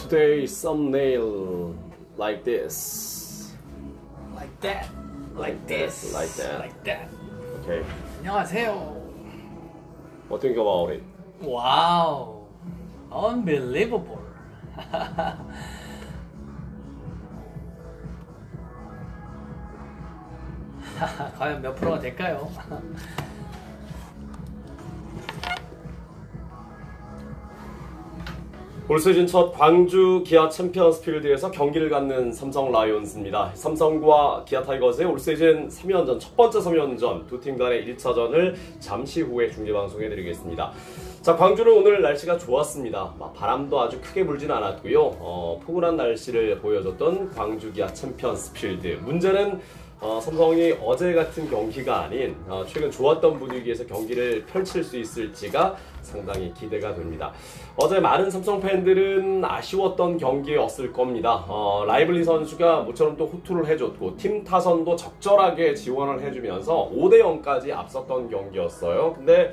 today's thumbnail like this. Like that, like this, Like that. like that. Okay. 안녕하세요. What do you think about it? Wow, unbelievable. 과연 몇 프로가 될까요? 올 시즌 첫 광주 기아 챔피언스 필드에서 경기를 갖는 삼성 라이온즈입니다. 삼성과 기아 타이거즈의 올 시즌 3연전, 첫 번째 3연전 두 팀 간의 1차전을 잠시 후에 중계방송해드리겠습니다. 자, 광주는 오늘 날씨가 좋았습니다. 바람도 아주 크게 불진 않았고요. 포근한 날씨를 보여줬던 광주 기아 챔피언스 필드. 문제는 삼성이 어제 같은 경기가 아닌 최근 좋았던 분위기에서 경기를 펼칠 수 있을지가 상당히 기대가 됩니다. 어제 많은 삼성 팬들은 아쉬웠던 경기였을 겁니다. 라이블리 선수가 모처럼 또 호투를 해줬고 팀 타선도 적절하게 지원을 해주면서 5대0까지 앞섰던 경기였어요. 근데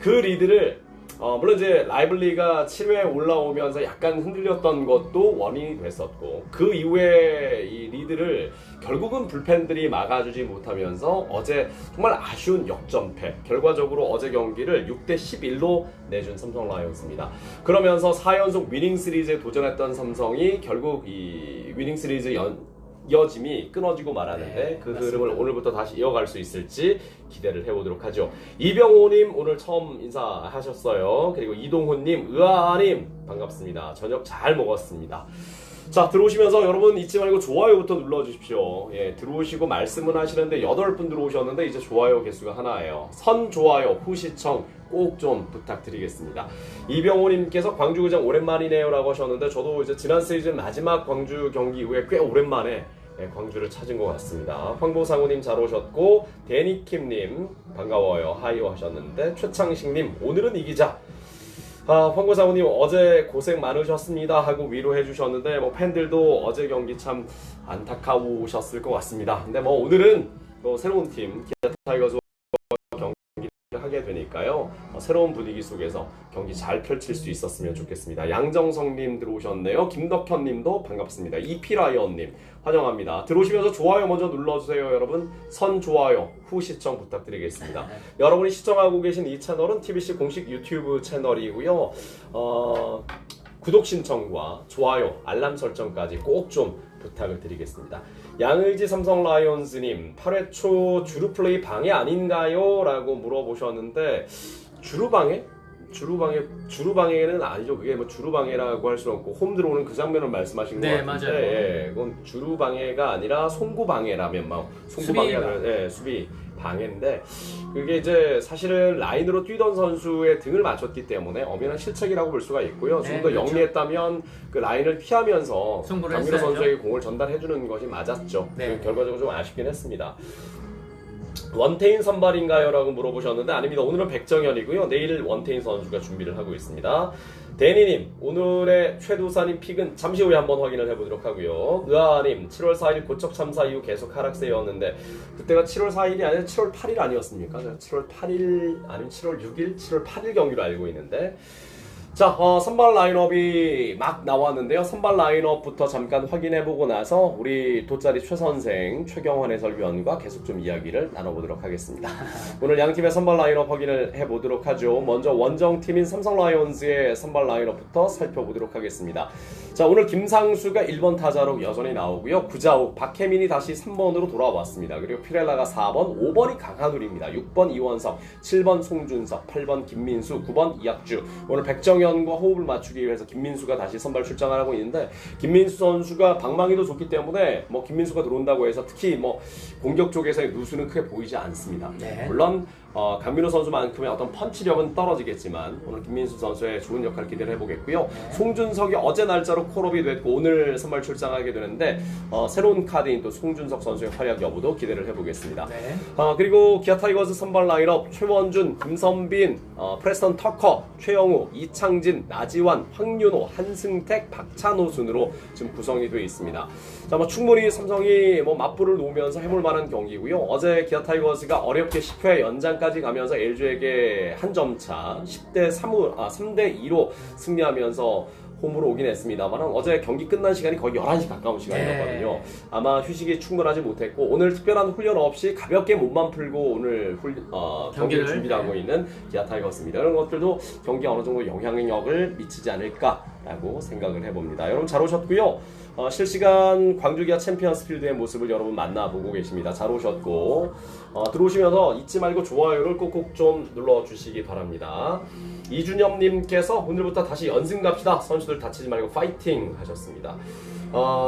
그 리드를 물론 이제 라이블리가 7회에 올라오면서 약간 흔들렸던 것도 원인이 됐었고, 그 이후에 이 리드를 결국은 불펜들이 막아주지 못하면서 어제 정말 아쉬운 역전패, 결과적으로 어제 경기를 6대11로 내준 삼성 라이온즈입니다. 그러면서 4연속 위닝 시리즈에 도전했던 삼성이 결국 이 위닝 시리즈 이어짐이 끊어지고 말았는데 그 흐름을 오늘부터 다시 이어갈 수 있을지 기대를 해보도록 하죠. 이병호님 오늘 처음 인사하셨어요. 그리고 이동훈님, 의아님 반갑습니다. 저녁 잘 먹었습니다. 자, 들어오시면서 여러분 잊지 말고 좋아요부터 눌러주십시오. 예, 들어오시고 말씀은 하시는데 8분 들어오셨는데 이제 좋아요 개수가 하나예요. 선 좋아요, 후 시청 꼭 좀 부탁드리겠습니다. 이병호님께서 광주구장 오랜만이네요 라고 하셨는데, 저도 이제 지난 시즌 마지막 광주 경기 이후에 꽤 오랜만에 광주를 찾은 것 같습니다. 황보상우님 잘 오셨고, 데니킴님 반가워요 하이오 하셨는데, 최창식님 오늘은 이기자. 황보상우님 어제 고생 많으셨습니다 하고 위로해 주셨는데, 팬들도 어제 경기 참 안타까우셨을 것 같습니다. 근데 오늘은 또 새로운 팀 기아 타이거즈와 하게 되니까요, 새로운 분위기 속에서 경기 잘 펼칠 수 있었으면 좋겠습니다. 양정성님 들어오셨네요. 김덕현님도 반갑습니다. 이피라이언님 환영합니다. 들어오시면서 좋아요 먼저 눌러주세요. 여러분 선 좋아요 후 시청 부탁드리겠습니다. 여러분이 시청하고 계신 이 채널은 TBC 공식 유튜브 채널이고요. 구독 신청과 좋아요 알람 설정까지 꼭 좀 부탁을 드리겠습니다. 양의지 삼성 라이온즈님 8회 초 주루 플레이 방해 아닌가요? 라고 물어보셨는데, 주루방해는 아니죠. 그게 주루방해라고 할 수는 없고 홈 들어오는 그 장면을 말씀하신 것 같은데, 맞아요. 예, 그건 주루방해가 아니라 송구방해라면 송구방해가 수비 방해인데, 그게 이제 사실은 라인으로 뛰던 선수의 등을 맞췄기 때문에 엄연한 실책이라고 볼 수가 있고요. 좀 더 영리했다면 그 라인을 피하면서 강민호 선수에게 공을 전달해주는 것이 맞았죠. 결과적으로 좀 아쉽긴 했습니다. 원태인 선발인가요? 라고 물어보셨는데 아닙니다. 오늘은 백정현이고요. 내일 원태인 선수가 준비를 하고 있습니다. 데니님 오늘의 최두산님 픽은 잠시 후에 한번 확인을 해보도록 하고요. 의아님 7월 4일 고척 참사 이후 계속 하락세였는데 그때가 7월 4일이 아니라 7월 8일 아니었습니까? 7월 8일 아니면 7월 6일, 7월 8일 경기로 알고 있는데, 자, 선발 라인업이 막 나왔는데요. 선발 라인업부터 잠깐 확인해보고 나서 우리 돗자리 최선생 최경환 해설위원과 계속 좀 이야기를 나눠보도록 하겠습니다. 오늘 양 팀의 선발 라인업 확인을 해보도록 하죠. 먼저 원정팀인 삼성 라이온즈의 선발 라인업부터 살펴보도록 하겠습니다. 자, 오늘 김상수가 1번 타자로 여전히 나오고요. 구자욱, 박혜민이 다시 3번으로 돌아왔습니다. 그리고 피렐라가 4번, 5번이 강한울입니다. 6번 이원석, 7번 송준석, 8번 김민수, 9번 이학주. 오늘 백정현과 호흡을 맞추기 위해서 김민수가 다시 선발 출장을 하고 있는데, 김민수 선수가 방망이도 좋기 때문에 김민수가 들어온다고 해서 특히 공격 쪽에서의 누수는 크게 보이지 않습니다. 물론 강민호 선수만큼의 어떤 펀치력은 떨어지겠지만 오늘 김민수 선수의 좋은 역할 기대를 해보겠고요. 송준석이 어제 날짜로 콜업이 됐고 오늘 선발 출장하게 되는데 새로운 카드인 또 송준석 선수의 활약 여부도 기대를 해보겠습니다. 그리고 기아 타이거즈 선발 라인업 최원준, 김선빈, 프레스턴 터커, 최영우, 이창진, 나지완, 황윤호, 한승택, 박찬호 순으로 지금 구성이 되어 있습니다. 자, 충분히 삼성이 맞불을 놓으면서 해볼 만한 경기고요. 어제 기아 타이거즈가 어렵게 10회 연장까지 가면서 LG에게 한 점 차 3대2로 승리하면서 홈으로 오긴 했습니다만 어제 경기 끝난 시간이 거의 11시 가까운 시간이었거든요. 네. 아마 휴식이 충분하지 못했고 오늘 특별한 훈련 없이 가볍게 몸만 풀고 오늘 경기를 준비하고 있는 기아 타이거스입니다. 이런 것들도 경기에 어느 정도 영향력을 미치지 않을까라고 생각을 해봅니다. 여러분 잘 오셨고요. 실시간 광주 기아 챔피언스 필드의 모습을 여러분 만나보고 계십니다. 잘 오셨고 들어오시면서 잊지 말고 좋아요를 꾹꾹 좀 눌러주시기 바랍니다. 이준엽님께서 오늘부터 다시 연승 갑시다. 선수들 다치지 말고 파이팅 하셨습니다.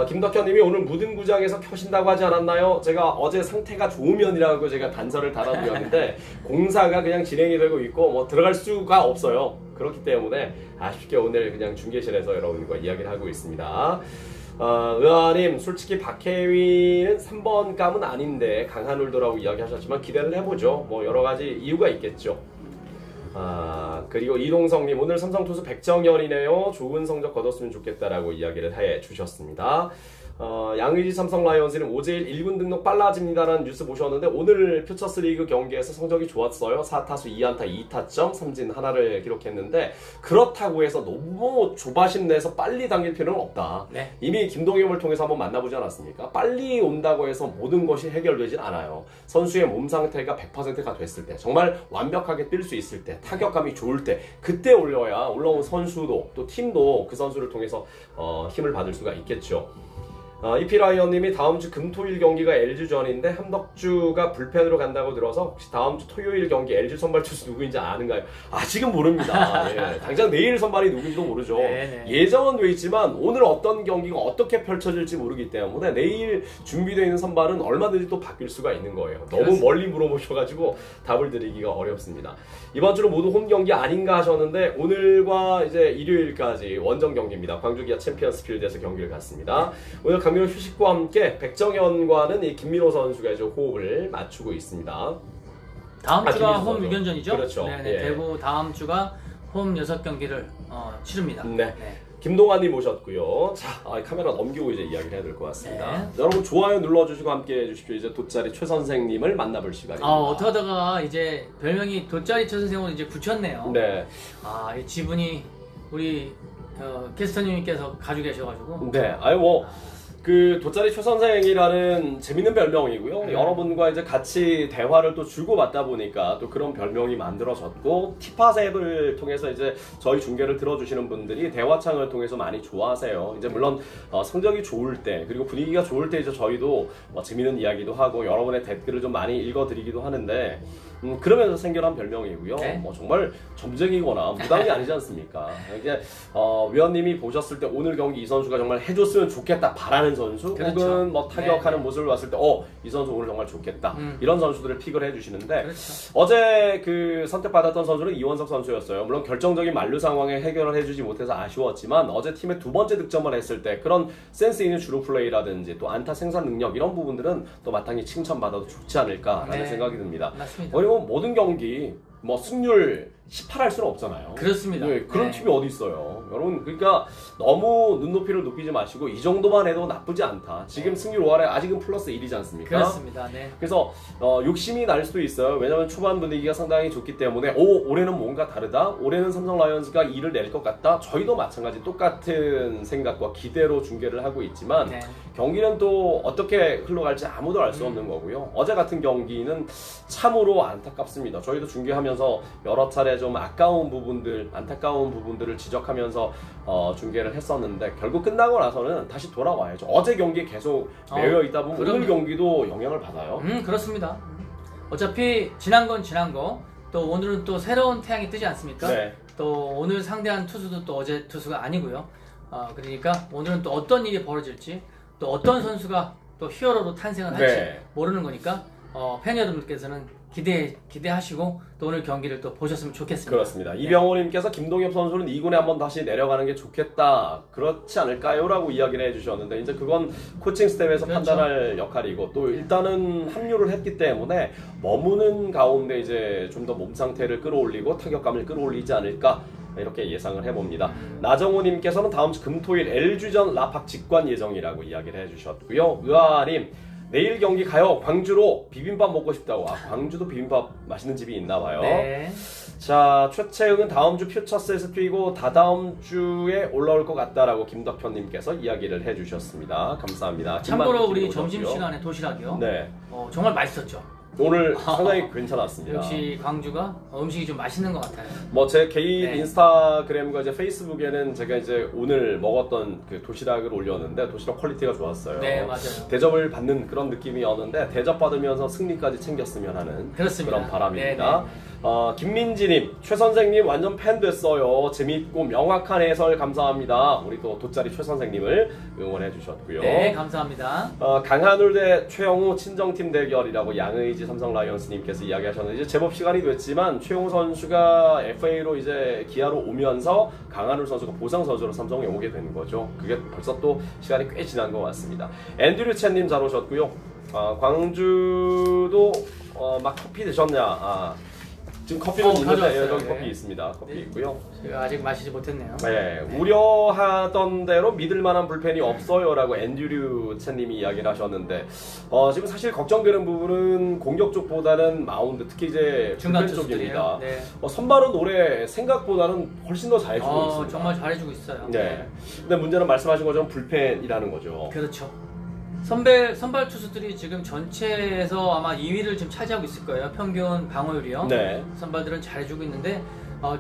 김덕현님이 오늘 무등구장에서 켜신다고 하지 않았나요? 제가 어제 상태가 좋으면이라고 제가 단서를 달아드렸는데 공사가 그냥 진행이 되고 있고 뭐 들어갈 수가 없어요. 그렇기 때문에 아쉽게 오늘 그냥 중계실에서 여러분과 이야기를 하고 있습니다. 의아님, 솔직히 박혜위는 3번 감은 아닌데 강한 홀더라고 이야기하셨지만 기대를 해보죠. 뭐 여러 가지 이유가 있겠죠. 그리고 이동성님, 오늘 삼성 투수 백정현이네요. 좋은 성적 거뒀으면 좋겠다라고 이야기를 해 주셨습니다. 양의지 삼성 라이온즈는 오재일 1군 등록 빨라집니다라는 뉴스 보셨는데 오늘 퓨처스 리그 경기에서 성적이 좋았어요. 4타수 2안타 2타점 3진 하나를 기록했는데 그렇다고 해서 너무 조바심 내서 빨리 당길 필요는 없다. 네. 이미 김동엽을 통해서 한번 만나보지 않았습니까? 빨리 온다고 해서 모든 것이 해결되진 않아요. 선수의 몸 상태가 100%가 됐을 때, 정말 완벽하게 뛸 수 있을 때, 타격감이 좋을 때, 그때 올라온 선수도 또 팀도 그 선수를 통해서 힘을 받을 수가 있겠죠. 이피라이언님이 다음 주 금토일 경기가 LG전인데 함덕주가 불펜으로 간다고 들어서 혹시 다음 주 토요일 경기 LG 선발 투수 누구인지 아는가요? 아직은 모릅니다. 예, 당장 내일 선발이 누구인지도 모르죠. 네네. 예정은 돼 있지만 오늘 어떤 경기가 어떻게 펼쳐질지 모르기 때문에 내일 준비되어 있는 선발은 얼마든지 또 바뀔 수가 있는 거예요. 너무 그렇습니다. 멀리 물어보셔가지고 답을 드리기가 어렵습니다. 이번 주는 모두 홈 경기 아닌가 하셨는데 오늘과 이제 일요일까지 원정 경기입니다. 광주 기아 챔피언스 필드에서 경기를 갖습니다. 오늘 강민호 휴식과 함께 백정현과는 이 김민호 선수가 이제 호흡을 맞추고 있습니다. 다음 주가 김민호 홈 선수. 6연전이죠? 그렇죠. 네네. 예. 대구 다음 주가 홈 6경기를 치릅니다. 네. 김동환님 모셨고요. 자, 카메라 넘기고 이제 이야기를 해야 될 것 같습니다. 네. 여러분 좋아요 눌러주시고 함께 해주십시오. 이제 돗자리 최 선생님을 만나볼 시간입니다. 어떡하다가 이제 별명이 돗자리 쳐 선생으로 이제 붙였네요. 네. 이 지분이 우리 캐스터님께서 가지고 계셔가지고. 네. 그 돗자리 최 선생이라는 재밌는 별명이고요. 여러분과 이제 같이 대화를 또 주고받다 보니까 또 그런 별명이 만들어졌고 티팟앱을 통해서 이제 저희 중계를 들어주시는 분들이 대화창을 통해서 많이 좋아하세요. 이제 물론 성적이 좋을 때 그리고 분위기가 좋을 때 이제 저희도 재밌는 이야기도 하고 여러분의 댓글을 좀 많이 읽어드리기도 하는데 그러면서 생겨난 별명이고요. 네. 정말 점쟁이거나 무당이 아니지 않습니까? 이게 위원님이 보셨을 때 오늘 경기 이 선수가 정말 해줬으면 좋겠다 바라는 선수, 그렇죠. 혹은 뭐 타격하는 네. 모습을 봤을 때 이 선수 오늘 정말 좋겠다 이런 선수들을 픽을 해주시는데 그렇죠. 어제 그 선택받았던 선수는 이원석 선수였어요. 물론 결정적인 만루 상황에 해결을 해주지 못해서 아쉬웠지만 어제 팀의 두 번째 득점을 했을 때 그런 센스 있는 주루 플레이라든지 또 안타 생산 능력 이런 부분들은 또 마땅히 칭찬받아도 좋지 않을까라는 네. 생각이 듭니다. 맞습니다. 그리고 모든 경기 승률 18할 수는 없잖아요. 그렇습니다. 네, 그런 네. 팀이 어디 있어요, 여러분. 그러니까 너무 눈높이를 높이지 마시고 이 정도만 해도 나쁘지 않다. 지금 승률 5할에 아직은 플러스 1이지 않습니까? 그렇습니다. 네. 그래서 욕심이 날 수도 있어요. 왜냐면 초반 분위기가 상당히 좋기 때문에 올해는 뭔가 다르다. 올해는 삼성 라이온즈가 2를 낼 것 같다. 저희도 마찬가지 똑같은 생각과 기대로 중계를 하고 있지만 네. 경기는 또 어떻게 흘러갈지 아무도 알 수 없는 거고요. 어제 같은 경기는 참으로 안타깝습니다. 저희도 중계하면서 여러 차례 좀 아까운 부분들, 안타까운 부분들을 지적하면서 중계를 했었는데 결국 끝나고 나서는 다시 돌아와야죠. 어제 경기에 계속 매여 있다 보면 오늘 경기도 영향을 받아요. 그렇습니다. 어차피 지난 건 지난 거, 또 오늘은 또 새로운 태양이 뜨지 않습니까? 네. 또 오늘 상대한 투수도 또 어제 투수가 아니고요. 그러니까 오늘은 또 어떤 일이 벌어질지, 또 어떤 선수가 또 히어로로 탄생을 할지 네. 모르는 거니까 팬 여러분들께서는 기대하시고 또 오늘 경기를 또 보셨으면 좋겠습니다. 그렇습니다. 네. 이병호님께서 김동엽 선수는 2군에 한번 다시 내려가는 게 좋겠다. 그렇지 않을까요? 라고 이야기를 해주셨는데 이제 그건 코칭 스텝에서 그렇죠. 판단할 역할이고 또 일단은 합류를 했기 때문에 머무는 가운데 이제 좀 더 몸 상태를 끌어올리고 타격감을 끌어올리지 않을까 이렇게 예상을 해봅니다. 나정호님께서는 다음 주 금토일 LG전 라팍 직관 예정이라고 이야기를 해주셨고요. 의아님, 내일 경기 가요. 광주로 비빔밥 먹고 싶다고. 광주도 비빔밥 맛있는 집이 있나 봐요. 네. 자, 최채응은 다음 주 퓨처스에서 뛰고 다다음 주에 올라올 것 같다라고 김덕현님께서 이야기를 해주셨습니다. 감사합니다. 참고로 우리 오셨고요. 점심시간에 도시락이요. 네, 정말 맛있었죠. 오늘 상당히 괜찮았습니다. 역시 광주가 음식이 좀 맛있는 것 같아요. 뭐 제 개인 네. 인스타그램과 이제 페이스북에는 제가 이제 오늘 먹었던 그 도시락을 올렸는데 도시락 퀄리티가 좋았어요. 네, 맞아요. 대접을 받는 그런 느낌이었는데 대접 받으면서 승리까지 챙겼으면 하는 그렇습니다. 그런 바람입니다. 네네. 김민지님, 최 선생님 완전 팬 됐어요. 재밌고 명확한 해설 감사합니다. 우리 또 돗자리 최 선생님을 응원해 주셨고요. 네, 감사합니다. 강한울 대 최영우 친정팀 대결이라고 양의지 삼성 라이온스님께서 이야기하셨는데 이제 제법 시간이 됐지만 최영우 선수가 FA로 이제 기아로 오면서 강한울 선수가 보상 선수로 삼성에 오게 된 거죠. 그게 벌써 또 시간이 꽤 지난 것 같습니다. 앤드류 첸님 잘 오셨고요. 광주도 막 커피 드셨냐? 지금 커피는 있는데 가져왔어요. 여기 네. 커피 있습니다. 커피 네. 있고요. 제가 아직 마시지 못했네요. 네, 우려하던 대로 믿을 만한 불펜이 없어요라고 앤드류 첸님이 이야기를 하셨는데 지금 사실 걱정되는 부분은 공격 쪽보다는 마운드 특히 이제 중간 불펜 쪽입니다. 투수들이에요. 네. 선발은 올해 생각보다는 훨씬 더 잘해주고 있습니다. 정말 잘해주고 있어요. 네. 근데 문제는 말씀하신 것처럼 불펜이라는 거죠. 그렇죠. 선발 투수들이 지금 전체에서 아마 2위를 지금 차지하고 있을 거예요. 평균 방어율이요. 네. 선발들은 잘해주고 있는데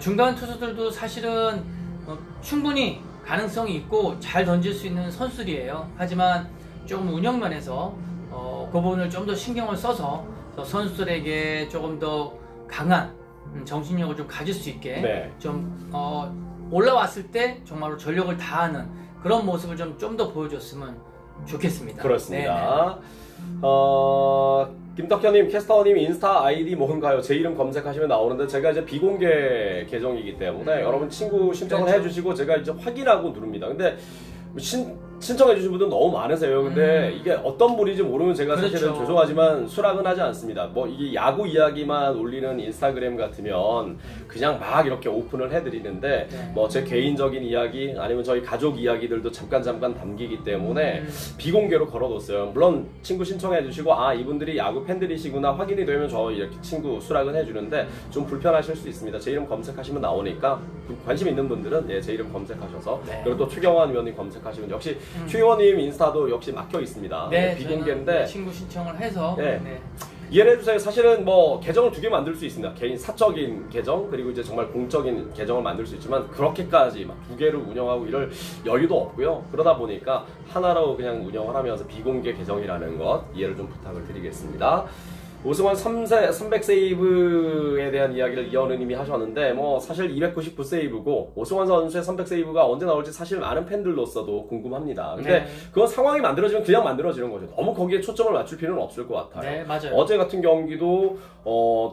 중간 투수들도 사실은 충분히 가능성이 있고 잘 던질 수 있는 선수들이에요. 하지만 조금 운영면에서 그 부분을 좀 더 신경을 써서 선수들에게 조금 더 강한 정신력을 좀 가질 수 있게 네. 좀 올라왔을 때 정말로 전력을 다하는 그런 모습을 좀 더 보여줬으면 좋겠습니다. 그렇습니다. 김덕현님, 캐스터님 인스타 아이디 뭔가요? 제 이름 검색하시면 나오는데 제가 이제 비공개 계정이기 때문에 여러분 친구 신청을 그렇죠. 해주시고 제가 이제 확인하고 누릅니다. 근데 신청해주신 분들 너무 많으세요. 근데 이게 어떤 분인지 모르면 제가 사실은 그렇죠. 죄송하지만 수락은 하지 않습니다. 뭐 이게 야구 이야기만 올리는 인스타그램 같으면 그냥 막 이렇게 오픈을 해드리는데 네. 뭐 제 개인적인 이야기 아니면 저희 가족 이야기들도 잠깐 담기기 때문에 비공개로 걸어뒀어요. 물론 친구 신청해주시고 이분들이 야구 팬들이시구나 확인이 되면 저 이렇게 친구 수락은 해주는데 좀 불편하실 수 있습니다. 제 이름 검색하시면 나오니까 관심 있는 분들은 제 이름 검색하셔서 네. 그리고 또 최경환 의원님 검색하시면 역시 최 의원님 인스타도 역시 막혀 있습니다. 네, 비공개인데 친구 신청을 해서 네. 이해를 해주세요. 사실은 뭐 계정을 2개 만들 수 있습니다. 개인 사적인 계정 그리고 이제 정말 공적인 계정을 만들 수 있지만 그렇게까지 막 2개를 운영하고 이럴 여유도 없고요. 그러다 보니까 하나로 그냥 운영을 하면서 비공개 계정이라는 것 이해를 좀 부탁을 드리겠습니다. 오승환 300세이브에 대한 이야기를 이현우님이 하셨는데 뭐 사실 299세이브고 오승환 선수의 300세이브가 언제 나올지 사실 많은 팬들로서도 궁금합니다. 근데 그건 상황이 만들어지면 그냥 만들어지는 거죠. 너무 거기에 초점을 맞출 필요는 없을 것 같아요. 네, 맞아요. 어제 같은 경기도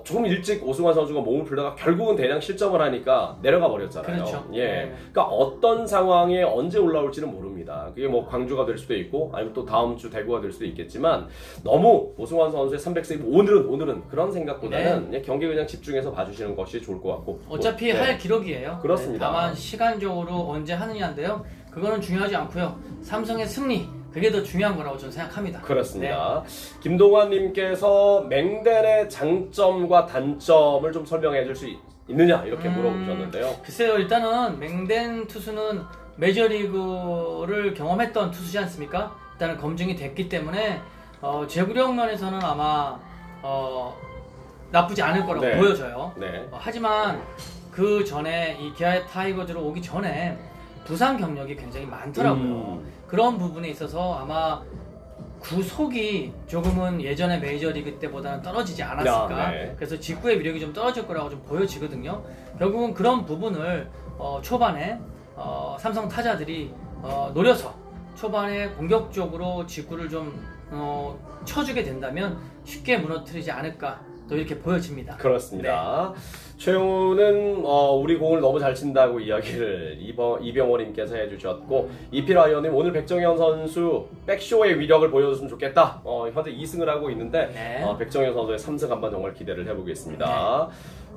조금 일찍 오승환 선수가 몸을 풀다가 결국은 대량 실점을 하니까 내려가 버렸잖아요. 그렇죠. 예, 네. 그러니까 어떤 상황에 언제 올라올지는 모릅니다. 그게 뭐 광주가 될 수도 있고 아니면 또 다음 주 대구가 될 수도 있겠지만 너무 오승환 선수의 300세이브 오늘은 그런 생각보다는 그냥 경기 그냥 집중해서 봐주시는 것이 좋을 것 같고 어차피 네. 할 기록이에요. 그렇습니다. 다만 시간적으로 언제 하느냐인데요. 그거는 중요하지 않고요. 삼성의 승리 그게 더 중요한 거라고 저는 생각합니다. 그렇습니다. 김동환님께서 맹단의 장점과 단점을 좀 설명해 줄 수 있느냐 이렇게 물어보셨는데요. 글쎄요, 일단은 맹댄 투수는 메이저리그를 경험했던 투수지 않습니까? 일단은 검증이 됐기 때문에 제구력 면에서는 아마 나쁘지 않을 거라고 네. 보여져요. 네. 하지만 그 전에 이 기아 타이거즈로 오기 전에 부상 경력이 굉장히 많더라고요. 그런 부분에 있어서 아마 구속이 조금은 예전에 메이저리그 때보다는 떨어지지 않았을까. 네. 그래서 직구의 위력이 좀 떨어질 거라고 좀 보여지거든요. 결국은 그런 부분을 초반에 삼성 타자들이 노려서 초반에 공격적으로 직구를 좀 쳐주게 된다면 쉽게 무너뜨리지 않을까 또 이렇게 보여집니다. 그렇습니다. 최용우는 우리 공을 너무 잘 친다고 이야기를 이병호님께서 해주셨고 이필아이언님 오늘 백정현 선수 백쇼의 위력을 보여줬으면 좋겠다. 현재 2승을 하고 있는데 네. 백정현 선수의 3승 한번 정말 기대를 해보겠습니다.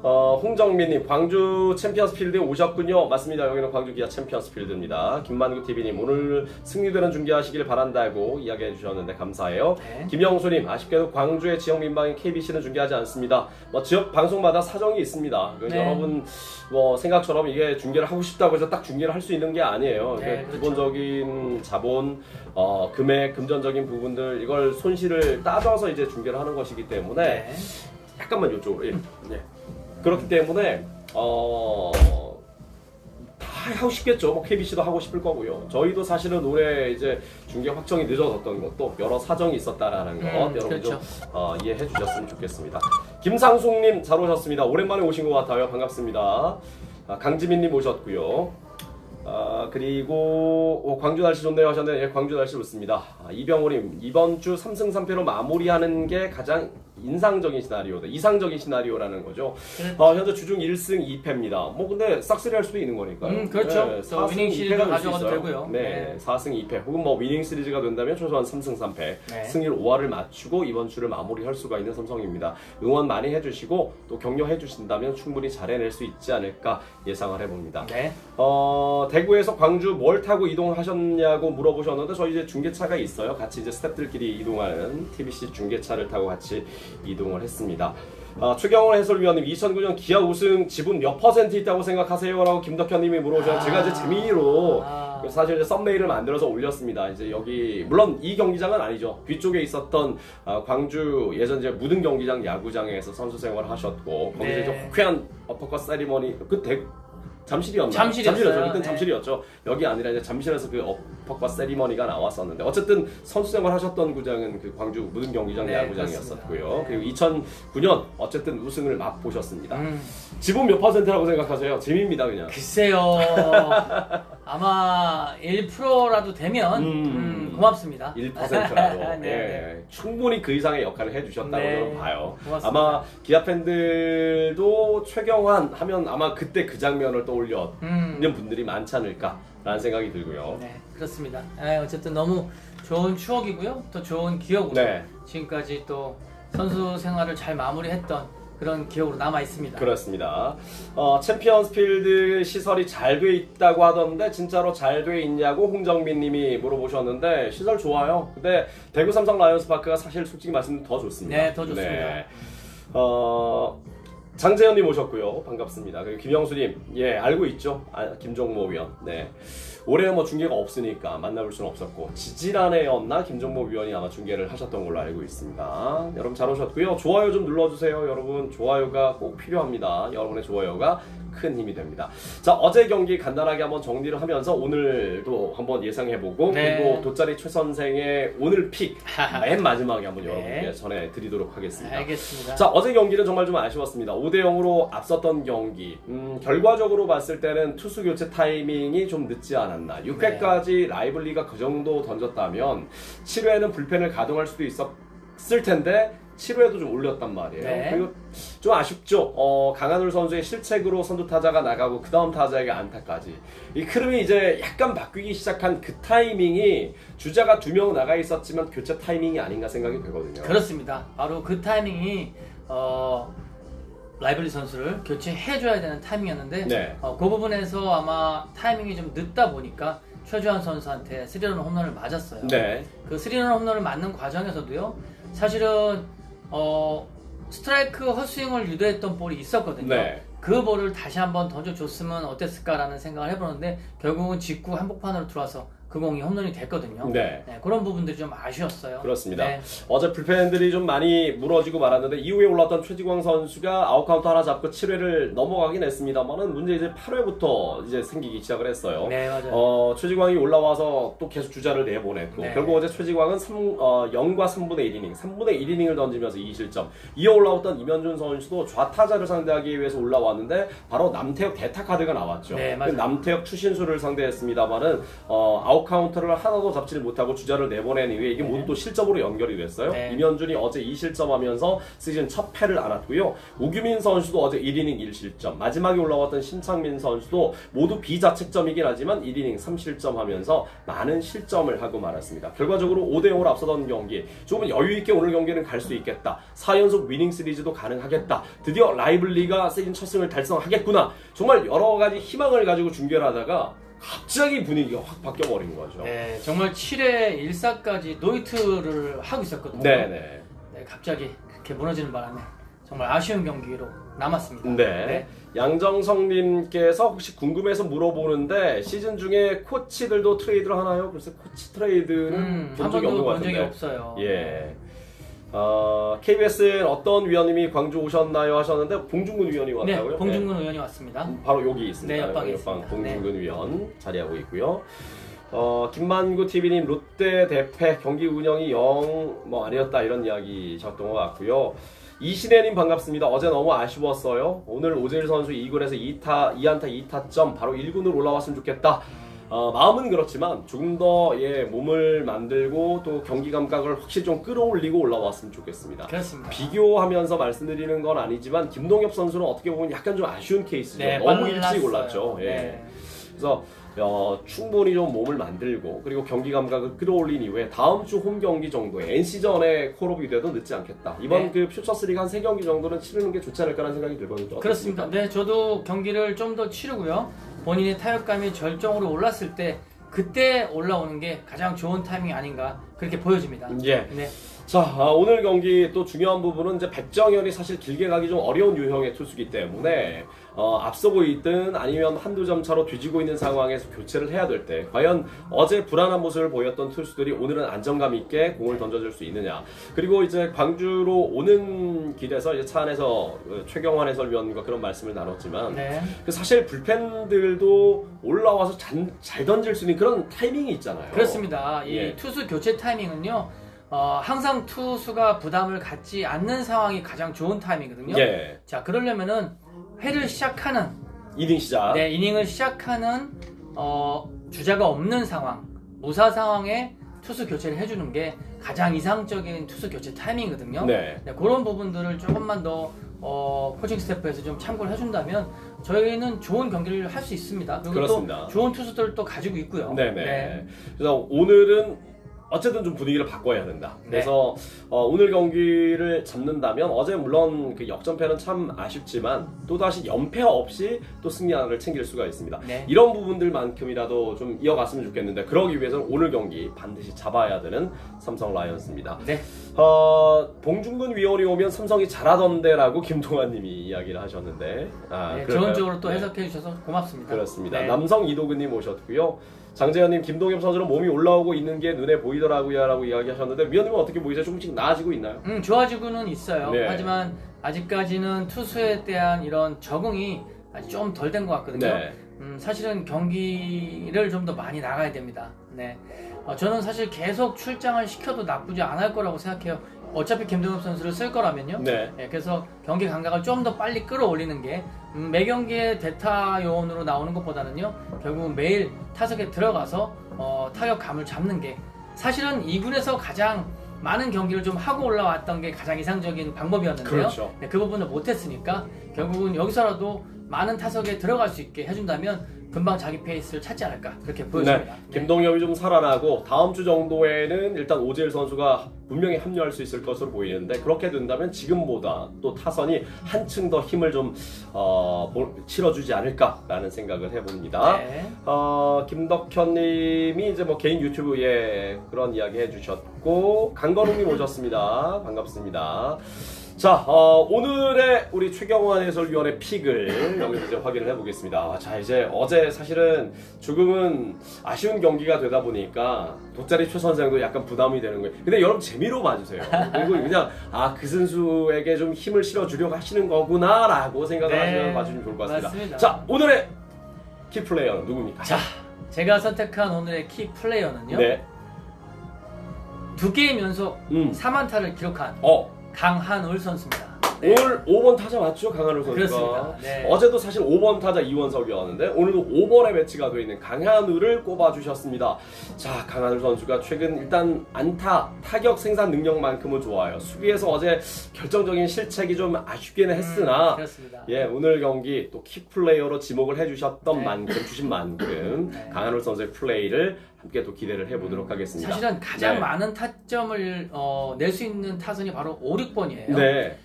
홍정민님, 광주 챔피언스 필드에 오셨군요. 맞습니다. 여기는 광주 기아 챔피언스 필드입니다. 김만구 TV님, 오늘 승리되는 중계하시길 바란다고 이야기해 주셨는데 감사해요. 네. 김영수님, 아쉽게도 광주의 지역 민방인 KBC는 중계하지 않습니다. 지역 방송마다 사정이 있습니다. 네. 여러분 생각처럼 이게 중계를 하고 싶다고 해서 딱 중계를 할 수 있는 게 아니에요. 네, 그렇죠. 기본적인 자본, 금액, 금전적인 부분들 이걸 손실을 따져서 이제 중계를 하는 것이기 때문에 네. 약간만 이쪽으로. 예. 그렇기 때문에 다 하고 싶겠죠. KBC도 하고 싶을 거고요. 저희도 사실은 올해 이제 중계 확정이 늦어졌던 것도 여러 사정이 있었다라는 것 여러분 그렇죠. 좀 이해해 주셨으면 좋겠습니다. 김상숙님 잘 오셨습니다. 오랜만에 오신 것 같아요. 반갑습니다. 강지민님 오셨고요. 그리고 광주 날씨 좋네요 하셨는데 예, 광주 날씨 좋습니다. 이병호님, 이번 주 3승 3패로 마무리하는 게 가장 인상적인 시나리오다. 이상적인 시나리오라는 거죠. 현재 주중 1승 2패입니다. 근데 싹쓸이 할 수도 있는 거니까요. 그렇죠. 네, 또 위닝 시리즈 가져가도 되고요. 네, 4승 2패 혹은 위닝 시리즈가 된다면 최소한 3승 3패 네. 승률 5할을 맞추고 이번 주를 마무리할 수가 있는 삼성입니다. 응원 많이 해주시고 또 격려해 주신다면 충분히 잘 해낼 수 있지 않을까 예상을 해봅니다. 네. 대구에서 광주 뭘 타고 이동하셨냐고 물어보셨는데 저희 이제 중계차가 있어요. 같이 이제 스태프들끼리 이동하는 TBC 중계차를 타고 같이 이동을 했습니다. 최경원 해설위원님, 2009년 기아 우승 지분 몇 % 있다고 생각하세요? 라고 김덕현님이 물어보셨는데 제가 이제 재미로 사실 이제 썸네일을 만들어서 올렸습니다. 이제 여기 물론 이 경기장은 아니죠. 뒤쪽에 있었던 광주 예전 이제 무등 경기장 야구장에서 선수 생활을 하셨고 거기서 네. 이제 호쾌한 어퍼컷 세리머니 잠실이었나요? 잠실이었어요. 잠실이었죠. 그땐 네. 잠실이었죠. 여기 아니라 이제 잠실에서 그 어퍼컷 세리머니가 나왔었는데 어쨌든 선수 생활 하셨던 구장은 그 광주 무등 경기장 네, 야구장이었었고요. 그렇습니다. 그리고 2009년 어쨌든 우승을 맛보셨습니다. 음. 지분 몇 %라고 생각하세요? 재미입니다 그냥. 글쎄요. 아마 1%라도 되면 고맙습니다. 1%라도 네, 예, 충분히 그 이상의 역할을 해주셨다고 네, 저는 봐요. 고맙습니다. 아마 기아 팬들도 최경환 하면 아마 그때 그 장면을 떠올려 있는 분들이 많지 않을까라는 생각이 들고요. 네, 그렇습니다. 어쨌든 너무 좋은 추억이고요. 또 좋은 기억으로 네. 지금까지 또 선수 생활을 잘 마무리했던 그런 기억으로 남아 있습니다. 그렇습니다. 챔피언스 필드 시설이 잘 돼 있다고 하던데 진짜로 잘 돼 있냐고 홍정민 님이 물어보셨는데 시설 좋아요. 근데 대구 삼성 라이온스 파크가 사실 솔직히 말씀드리면 더 좋습니다. 네, 더 좋습니다. 네. 장재현님 오셨고요. 반갑습니다. 그리고 김영수님, 예, 알고 있죠? 김종모 위원. 네. 올해는 뭐 중계가 없으니까 만나볼 수는 없었고, 지지난해였나? 김종모 위원이 아마 중계를 하셨던 걸로 알고 있습니다. 여러분 잘 오셨고요. 좋아요 좀 눌러주세요. 여러분, 좋아요가 꼭 필요합니다. 여러분의 좋아요가 큰 힘이 됩니다. 자, 어제 경기 간단하게 한번 정리를 하면서 오늘도 한번 예상해보고, 네. 그리고 돗자리 최 선생의 오늘 픽, 맨 마지막에 한번 네. 여러분께 전해드리도록 하겠습니다. 알겠습니다. 자, 어제 경기는 정말 좀 아쉬웠습니다. 5대0으로 앞섰던 경기. 결과적으로 봤을 때는 투수 교체 타이밍이 좀 늦지 않았나. 6회까지 라이블리가 그 정도 던졌다면 7회에는 불펜을 가동할 수도 있었을 텐데 7회에도 좀 올렸단 말이에요. 네. 그리고 좀 아쉽죠. 강한울 선수의 실책으로 선두 타자가 나가고 그 다음 타자에게 안타까지. 이 흐름이 이제 약간 바뀌기 시작한 그 타이밍이 주자가 2명 나가 있었지만 교체 타이밍이 아닌가 생각이 되거든요. 그렇습니다. 바로 그 타이밍이 라이블리 선수를 교체해줘야 되는 타이밍이었는데 네. 그 부분에서 아마 타이밍이 좀 늦다 보니까 최주환 선수한테 3런 홈런을 맞았어요. 네. 그 3런 홈런을 맞는 과정에서도요. 사실은 스트라이크 헛스윙을 유도했던 볼이 있었거든요. 네. 그 볼을 다시 한번 던져줬으면 어땠을까라는 생각을 해보는데 결국은 직구 한복판으로 들어와서 그 공이 홈런이 됐거든요. 네. 그런 부분들이 좀 아쉬웠어요. 그렇습니다. 네. 어제 불펜들이 좀 많이 무너지고 말았는데 이후에 올라왔던 최지광 선수가 아웃카운트 하나 잡고 7회를 넘어가긴 했습니다만은 문제 이제 8회부터 이제 생기기 시작을 했어요. 네, 맞아요. 최지광이 올라와서 또 계속 주자를 내보냈고 네. 결국 어제 최지광은 0과 3분의 1이닝, 3분의 1이닝을 던지면서 2실점. 이어 올라왔던 이면준 선수도 좌타자를 상대하기 위해서 올라왔는데 바로 남태혁 대타 카드가 나왔죠. 네, 맞아요. 남태혁 추신수를 상대했습니다만은 아웃 카운터를 하나도 잡지를 못하고 주자를 내보낸 이후에 이게 모두 또 실점으로 연결이 됐어요. 네. 임현준이 어제 2실점하면서 시즌 첫 패를 안았고요. 오규민 선수도 어제 1이닝 1실점, 마지막에 올라왔던 신창민 선수도 모두 비자책점이긴 하지만 1이닝 3실점하면서 많은 실점을 하고 말았습니다. 결과적으로 5대0으로 앞서던 경기, 조금 여유있게 오늘 경기는 갈 수 있겠다. 4연속 위닝 시리즈도 가능하겠다. 드디어 라이블리가 시즌 첫 승을 달성하겠구나. 정말 여러 가지 희망을 가지고 중계를 하다가 갑자기 분위기가 확 바뀌어버린 거죠. 네, 정말 7회 1사까지 노히트를 하고 있었거든요. 네네. 네, 갑자기 그렇게 무너지는 바람에 정말 아쉬운 경기로 남았습니다. 네. 양정성님께서 혹시 궁금해서 물어보는데 시즌 중에 코치들도 트레이드를 하나요? 글쎄 코치 트레이드는 본 한 적이 없는 번도 것 본 적이 같은데. 없어요. 예. KBS엔 어떤 위원님이 광주 오셨나요 하셨는데 봉중근 위원이 네, 왔다고요? 봉중근 의원이 왔습니다. 바로 여기 있습니다. 네, 옆방에 옆방 있습니다. 봉중근 위원 자리하고 있고요. 김만구 TV님 롯데 대패 경기 운영이 영 아니었다 이런 이야기 셨던 것 같고요. 이신혜님 반갑습니다. 어제 너무 아쉬웠어요. 오늘 오재일 선수 2군에서 2안타 2타점 바로 1군으로 올라왔으면 좋겠다. 마음은 그렇지만 조금 더 몸을 만들고 또 경기 감각을 확실히 좀 끌어올리고 올라왔으면 좋겠습니다. 그렇습니다. 비교하면서 말씀드리는 건 아니지만 김동엽 선수는 어떻게 보면 약간 좀 아쉬운 케이스죠. 네, 너무 빨랐어요. 일찍 올랐죠. 예. 네. 그래서 충분히 좀 몸을 만들고 그리고 경기 감각을 끌어올린 이후에 다음 주 홈 경기 정도에 NC전에 콜업이 돼도 늦지 않겠다. 이번 네. 그 퓨처스리그 한 3경기 정도는 치르는 게 좋지 않을까라는 생각이 들거든요. 그렇습니다. 네, 저도 경기를 좀 더 치르고요. 본인의 타격감이 절정으로 올랐을 때 그때 올라오는 게 가장 좋은 타이밍이 아닌가 그렇게 보여집니다. 예. 네. 자, 오늘 경기 또 중요한 부분은 이제 백정현이 사실 길게 가기 좀 어려운 유형의 투수기 때문에 앞서고 있든 아니면 한두 점 차로 뒤지고 있는 상황에서 교체를 해야 될 때 과연 어제 불안한 모습을 보였던 투수들이 오늘은 안정감 있게 공을 던져줄 수 있느냐. 그리고 이제 광주로 오는 길에서 이제 차 안에서 최경환 해설위원과 그런 말씀을 나눴지만 네. 사실 불펜들도 올라와서 잘 던질 수 있는 그런 타이밍이 있잖아요. 그렇습니다. 이 예. 투수 교체 타이밍은요. 항상 투수가 부담을 갖지 않는 상황이 가장 좋은 타이밍이거든요. 예. 자, 그러려면은 회를 시작하는 이닝 시작. 네, 이닝을 시작하는 주자가 없는 상황, 무사 상황에 투수 교체를 해주는 게 가장 이상적인 투수 교체 타이밍이거든요. 네. 네, 그런 부분들을 조금만 더 코칭 스태프에서 좀 참고를 해준다면 저희는 좋은 경기를 할 수 있습니다. 그리고 그렇습니다. 또 좋은 투수들도 가지고 있고요. 네네. 네. 그래서 오늘은 어쨌든 좀 분위기를 바꿔야 된다. 그래서 오늘 경기를 잡는다면 어제 물론 그 역전패는 참 아쉽지만 또다시 연패 없이 또 승리 하나를 챙길 수가 있습니다. 네. 이런 부분들만큼이라도 좀 이어갔으면 좋겠는데 그러기 위해서는 오늘 경기 반드시 잡아야 되는 삼성 라이온즈입니다. 네. 봉중근 위원이 오면 삼성이 잘하던데라고 김동환님이 이야기를 하셨는데 네, 그럴까요? 좋은 쪽으로 또 네. 해석해 주셔서 고맙습니다. 그렇습니다. 네. 남성 이도근님 오셨고요. 장재현님, 김동엽 선수는 몸이 올라오고 있는 게 눈에 보이더라고요라고 이야기하셨는데 위원님은 어떻게 보이세요? 조금씩 나아지고 있나요? 좋아지고는 있어요. 네. 하지만 아직까지는 투수에 대한 이런 적응이 아직 좀 덜 된 것 같거든요. 네. 사실은 경기를 좀 더 많이 나가야 됩니다. 네. 저는 사실 계속 출장을 시켜도 나쁘지 않을 거라고 생각해요. 어차피 김동엽 선수를 쓸 거라면요. 네. 그래서 경기 감각을 좀 더 빨리 끌어올리는 게 매 경기에 대타 요원으로 나오는 것보다는요. 결국은 매일 타석에 들어가서 타격감을 잡는 게 사실은 2군에서 가장 많은 경기를 좀 하고 올라왔던 게 가장 이상적인 방법이었는데요. 그렇죠. 네, 그 부분을 못했으니까 결국은 여기서라도 많은 타석에 들어갈 수 있게 해준다면 금방 자기 페이스를 찾지 않을까 그렇게 보여집니다. 네. 김동엽이 좀 살아나고 다음 주 정도에는 일단 오재일 선수가 분명히 합류할 수 있을 것으로 보이는데 그렇게 된다면 지금보다 또 타선이 한층 더 힘을 좀 실어주지 않을까라는 생각을 해봅니다. 네. 김덕현님이 이제 개인 유튜브에 그런 이야기 해주셨고 강건웅님 오셨습니다. 반갑습니다. 자, 오늘의 우리 최경환 해설위원의 픽을 여기서 이제 확인을 해보겠습니다. 자, 이제 어제 사실은 조금은 아쉬운 경기가 되다 보니까 돗자리 최 선생도 약간 부담이 되는 거예요. 근데 여러분 재미로 봐주세요. 그리고 그냥 그 선수에게 좀 힘을 실어주려고 하시는 거구나라고 생각을 네, 하시면 봐주시면 좋을 것 같습니다. 맞습니다. 자, 오늘의 키플레이어는 누굽니까? 자, 제가 선택한 오늘의 키 플레이어는요. 네. 2게임 연속 3 4만타를 기록한 강한울 선수입니다. 네. 오늘 5번 타자 맞죠? 강한울 선수가. 그렇습니다. 네. 어제도 사실 5번 타자 이원석이었는데 오늘도 5번에 배치가 되어 있는 강한울을 꼽아주셨습니다. 자, 강한울 선수가 최근 일단 안타, 타격 생산 능력만큼은 좋아요. 수비에서 어제 결정적인 실책이 좀 아쉽기는 했으나 그렇습니다. 예, 오늘 경기 또 키플레이어로 지목을 해주셨던 네. 만큼 주신 만큼 네. 강한울 선수의 플레이를 함께 또 기대를 해보도록 하겠습니다. 사실은 가장 네. 많은 타점을 낼 수 있는 타선이 바로 5, 6번이에요. 네.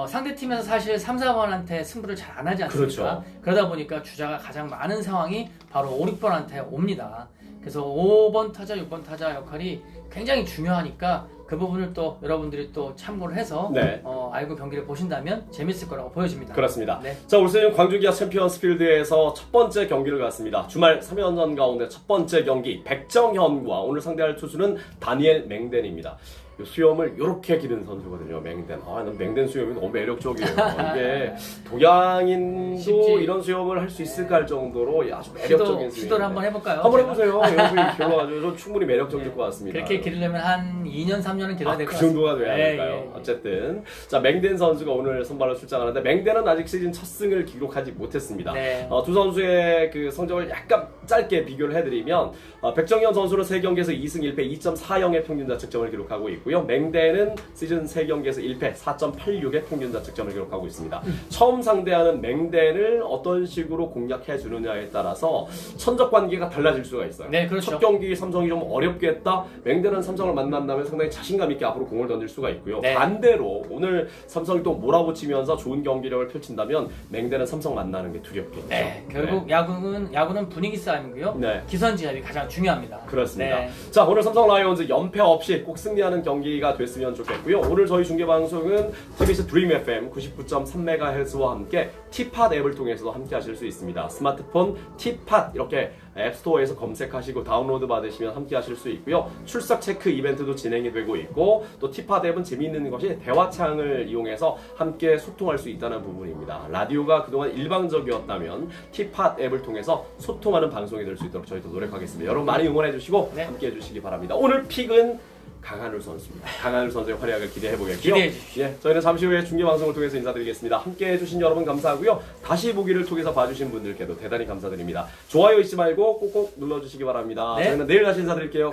상대팀에서 사실 3, 4번한테 승부를 잘 안 하지 않습니까? 그렇죠. 그러다 보니까 주자가 가장 많은 상황이 바로 5, 6번한테 옵니다. 그래서 5번 타자, 6번 타자 역할이 굉장히 중요하니까 그 부분을 또 여러분들이 또 참고를 해서 네. 알고 경기를 보신다면 재밌을 거라고 보여집니다. 그렇습니다. 네. 자, 올 시즌 광주 기아 챔피언스 필드에서 첫 번째 경기를 갔습니다. 주말 3연전 가운데 첫 번째 경기 백정현과 오늘 상대할 투수는 다니엘 맹덴입니다. 이 수염을 이렇게 기른 선수거든요. 맹덴. 난 맹덴 수염이 너무 매력적이에요. 이게 동양인도 쉽지. 이런 수염을 할 수 있을까 할 정도로 아주 매력적인 수염. 시도를 한번 해볼까요? 한번 제가? 해보세요. 여기 길러가지고 충분히 매력적일 것 같습니다. 그렇게 기르려면 한 2년, 3년은 길러야 될 것 그 같습니다. 정도가 돼야 예, 될까요? 예, 예. 어쨌든 자, 맹덴 선수가 오늘 선발로 출장하는데 맹덴은 아직 시즌 첫 승을 기록하지 못했습니다. 네. 두 선수의 그 성적을 약간 짧게 비교를 해드리면 백정현 선수는 3경기에서 2승 1패 2.40의 평균 자책점을 기록하고 있고요. 맹덴은 시즌 3경기에서 1패 4.86의 평균 자책점을 기록하고 있습니다. 처음 상대하는 맹덴을 어떤 식으로 공략해 주느냐에 따라서 천적 관계가 달라질 수가 있어요. 네, 그렇죠. 첫 경기 삼성이 좀 어렵게 했다. 맹덴은 삼성을 만난다면 상당히 자신감 있게 앞으로 공을 던질 수가 있고요. 네. 반대로 오늘 삼성이 또 몰아붙이면서 좋은 경기력을 펼친다면 맹덴은 삼성 만나는 게 두렵겠죠. 네, 결국 야구는 분위기 싸움이고요. 네. 기선제압이 가장 중요합니다. 그렇습니다. 네. 자, 오늘 삼성 라이온즈 연패 없이 꼭 승리하는 경기가 됐으면 좋겠고요. 오늘 저희 중계방송은 TBS 드림 FM 99.3MHz와 함께 티팟 앱을 통해서도 함께 하실 수 있습니다. 스마트폰 티팟 이렇게 앱스토어에서 검색하시고 다운로드 받으시면 함께 하실 수 있고요. 출석 체크 이벤트도 진행이 되고 있고 또 티팟 앱은 재미있는 것이 대화창을 이용해서 함께 소통할 수 있다는 부분입니다. 라디오가 그동안 일방적이었다면 티팟 앱을 통해서 소통하는 방송이 될 수 있도록 저희도 노력하겠습니다. 여러분 많이 응원해 주시고 네. 함께 해주시기 바랍니다. 오늘 픽은 강한울 선수입니다. 강한울 선수의 활약을 기대해 보겠고요. 기대해 주십시오. 예, 저희는 잠시 후에 중계 방송을 통해서 인사드리겠습니다. 함께 해주신 여러분 감사하고요. 다시 보기를 통해서 봐주신 분들께도 대단히 감사드립니다. 좋아요 잊지 말고 꼭꼭 눌러주시기 바랍니다. 네. 저희는 내일 다시 인사드릴게요.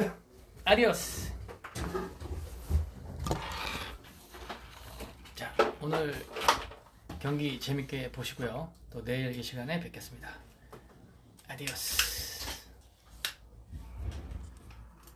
아디오스. 자, 오늘 경기 재밌게 보시고요. 또 내일 이 시간에 뵙겠습니다. 아디오스.